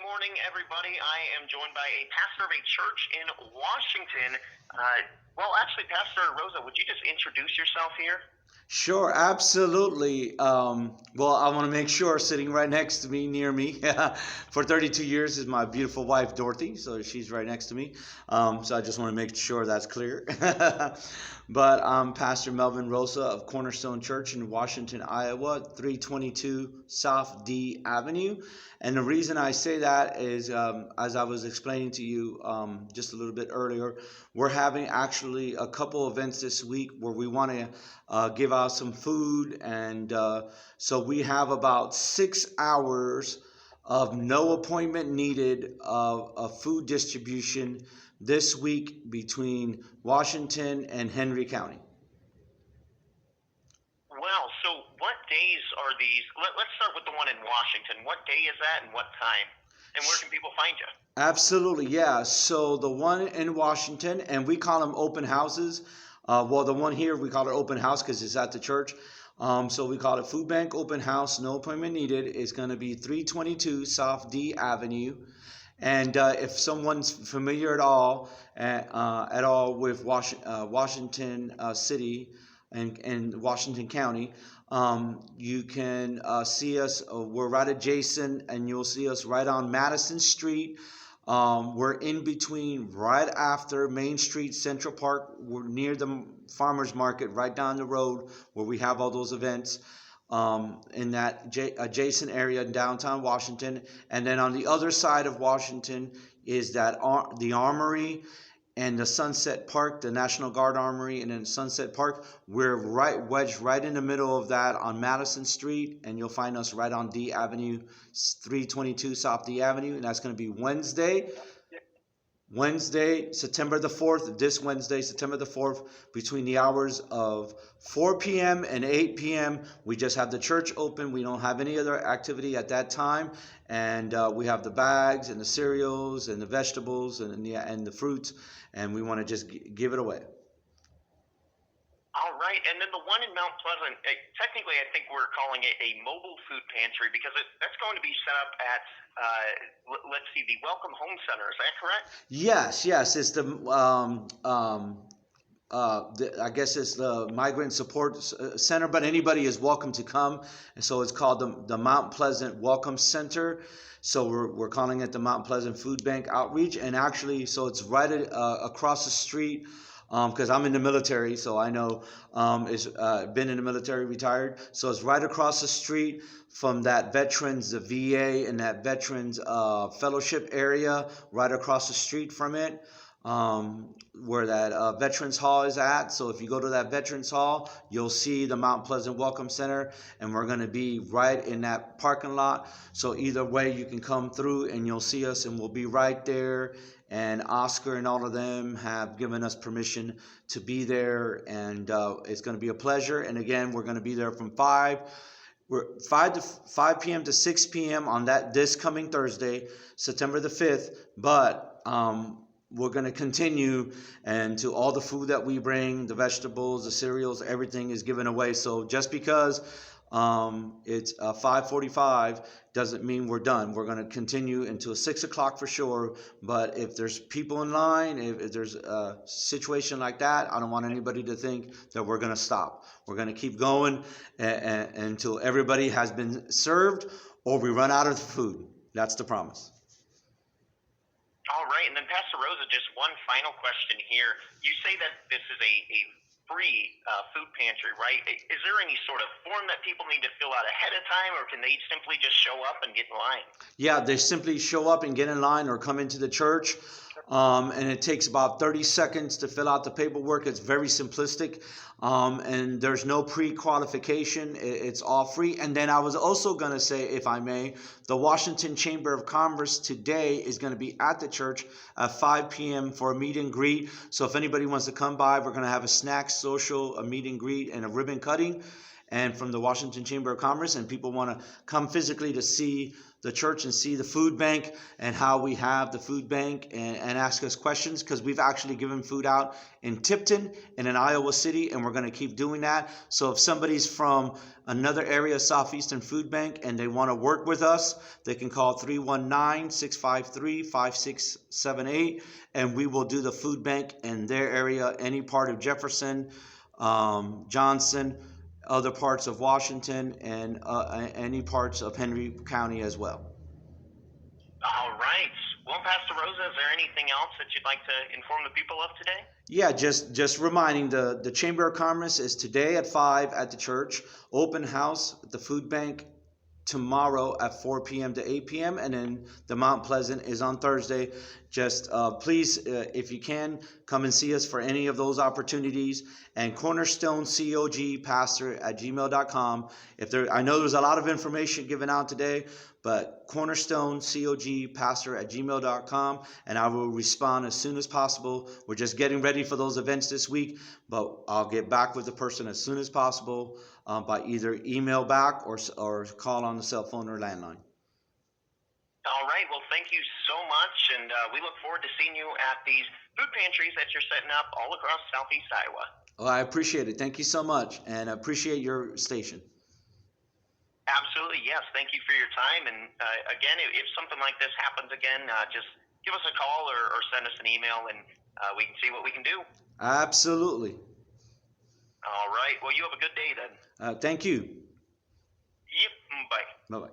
morning, everybody. I am joined by a pastor of a church in Washington. Actually, Pastor Rosa, would you just introduce yourself here? Sure, absolutely. I want to make sure sitting right next to me, near me, for 32 years is my beautiful wife, Dorothy. So she's right next to me. So I just want to make sure that's clear. But I'm Pastor Melvin Rosa of Cornerstone Church in Washington, Iowa, 322 South D Avenue. And the reason I say that is, as I was explaining to you just a little bit earlier, we're having actually a couple events this week where we want to give out some food. And so we have about 6 hours of no appointment needed of food distribution this week between Washington and Henry County. Well, so what days are these? Let's start with the one in Washington. What day is that and what time? And where can people find you? Absolutely, yeah. So the one in Washington, and we call them open houses. The one here, we call it open house because it's at the church. So we call it Food Bank Open House, no appointment needed. It's going to be 322 South D Avenue. And if someone's familiar at all with Washington City and Washington County, you can see us. We're right adjacent, and you'll see us right on Madison Street. We're in between, right after Main Street, Central Park. We're near the farmers market, right down the road where we have all those events. In that adjacent area in downtown Washington. And then on the other side of Washington is that the Armory and the Sunset Park, the National Guard Armory, and then Sunset Park. We're wedged right in the middle of that on Madison Street, and you'll find us right on D Avenue, 322 South D Avenue, and that's going to be Wednesday, September the 4th, this Wednesday, September the 4th, between the hours of 4 p.m. and 8 p.m. We just have the church open. We don't have any other activity at that time. And we have the bags and the cereals and the vegetables and the fruits, and we want to just give it away. All right, and then the one in Mount Pleasant, technically I think we're calling it a mobile food pantry because that's going to be set up at, the Welcome Home Center. Is that correct? Yes, it's I guess it's the Migrant Support Center, but anybody is welcome to come. And so it's called the Mount Pleasant Welcome Center. So we're calling it the Mount Pleasant Food Bank Outreach. And actually, so it's right across the street. Because I'm in the military, so I know it's been in the military, retired. So it's right across the street from that veterans, the VA, and that veterans fellowship area, right across the street from it, where that Veterans Hall is at. So if you go to that Veterans Hall, you'll see the Mount Pleasant Welcome Center, and we're going to be right in that parking lot. So either way, you can come through and you'll see us, and we'll be right there. And Oscar and all of them have given us permission to be there, and it's going to be a pleasure. And again, we're going to be there from 5 p.m. to 6 p.m. on this coming Thursday, September the 5th. But we're going to continue, and to all the food that we bring, the vegetables, the cereals, everything is given away. So just because it's 5:45 doesn't mean we're done. We're going to continue until 6 o'clock for sure. But if there's people in line, if there's a situation like that, I don't want anybody to think that we're going to stop. We're going to keep going until everybody has been served or we run out of food. That's the promise. All right, and then Pastor Rosa, just one final question here. You say that this is a free food pantry, right? Is there any sort of form that people need to fill out ahead of time, or can they simply just show up and get in line? Yeah, they simply show up and get in line or come into the church. And it takes about 30 seconds to fill out the paperwork. It's very simplistic. And there's no pre-qualification. It's all free. And then I was also going to say, if I may, the Washington Chamber of Commerce today is going to be at the church at 5 p.m. for a meet and greet. So if anybody wants to come by, we're going to have a snack social, a meet and greet, and a ribbon cutting. and from the Washington Chamber of Commerce, and people want to come physically to see the church and see the food bank and how we have the food bank, and ask us questions, because we've actually given food out in Tipton and in Iowa City, and we're going to keep doing that. So if somebody's from another area, Southeastern Food Bank, and they want to work with us, they can call 319-653-5678, and we will do the food bank in their area, any part of Jefferson, Johnson, other parts of Washington, and any parts of Henry County as well. All right. Well, Pastor Rosa, is there anything else that you'd like to inform the people of today? Yeah, just reminding, the Chamber of Commerce is today at 5 at the church, open house at the food bank tomorrow at 4 p.m. to 8 p.m. and then the Mount Pleasant is on Thursday. Just please, if you can, come and see us for any of those opportunities. And cornerstonecogpastor@gmail.com. I know there's a lot of information given out today, but cornerstonecogpastor@gmail.com, and I will respond as soon as possible. We're just getting ready for those events this week, but I'll get back with the person as soon as possible, by either email back or call on the cell phone or landline. All right. Well, thank you so much, and we look forward to seeing you at these food pantries that you're setting up all across Southeast Iowa. Well, I appreciate it. Thank you so much, and I appreciate your station. Absolutely, yes. Thank you for your time. And again, if something like this happens again, just give us a call or send us an email, and we can see what we can do. Absolutely. All right. Well, you have a good day then. Thank you. Yep. Bye. Bye-bye.